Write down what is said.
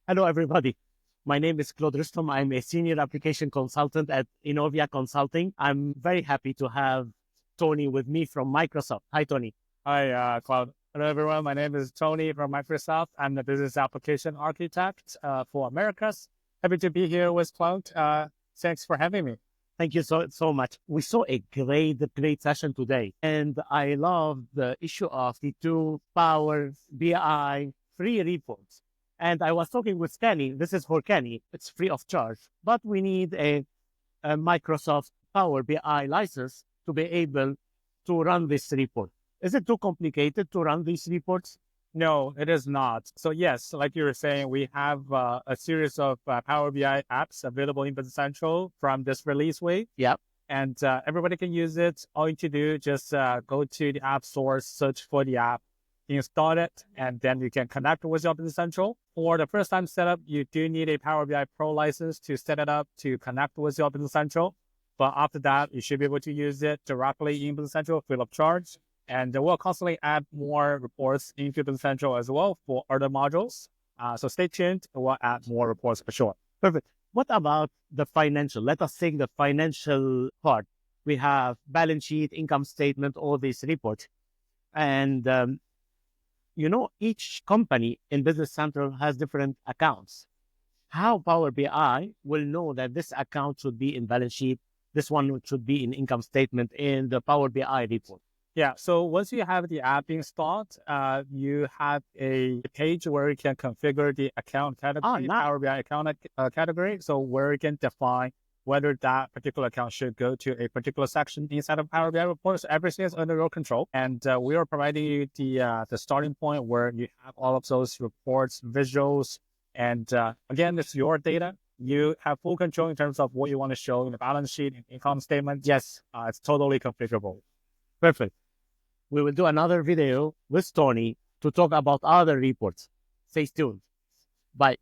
Hello, everybody. My name is Claude Rustom. I'm a senior application consultant at Innovia Consulting. I'm very happy to have Tony with me from Microsoft. Hi, Tony. Hi, Cloud. Hello, everyone. My name is Tony from Microsoft. I'm the business application architect for Americas. Happy to be here with Cloud. Thanks for having me. Thank you so much. We saw a great session today, and I love the issue of the two Power BI free reports. And I was talking with Kenny. This is for Kenny. It's free of charge, but we need a Microsoft Power BI license to be able to run this report. Is it too complicated to run these reports? No, it is not. So yes, like you were saying, we have a series of Power BI apps available in Business Central from this release wave. Yeah. And everybody can use it. All you need to do, just go to the App Store, search for the app, install it, and then you can connect with your Business Central. For the first time setup, you do need a Power BI Pro license to set it up to connect with your Business Central. But after that, you should be able to use it directly in Business Central free of charge. And we'll constantly add more reports into Business Central as well for other modules. So stay tuned. We'll add more reports for sure. Perfect. What about the financial? Let us take the financial part. We have balance sheet, income statement, all these reports. And, each company in Business Central has different accounts. How Power BI will know that this account should be in balance sheet, this one should be in income statement in the Power BI report? Yeah, so once you have the app installed, you have a page where you can configure the account category, nice. Power BI account category. So where you can define whether that particular account should go to a particular section inside of Power BI reports. Everything is under your control. And we are providing you the starting point where you have all of those reports, visuals. And again, it's your data. You have full control in terms of what you want to show in the balance sheet, income statement. Yes. It's totally configurable. Perfect. We will do another video with Tony to talk about other reports. Stay tuned. Bye.